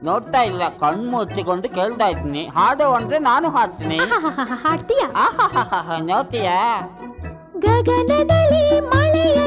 ನೋಡ್ತಾ ಇಲ್ಲ, ಕಣ್ಣು ಮುಚ್ಚಿಕೊಂಡು ಕೇಳ್ತಾ ಇದ್ದೀನಿ. ಹಾಡು ಅಂದ್ರೆ ನಾನು ಹಾಡ್ತೀನಿ. ಹಾಡ್ತೀಯಾ? ನೋಡ್ತೀಯಾ? ಗಗನದಲ್ಲಿ ಮಳೆಯ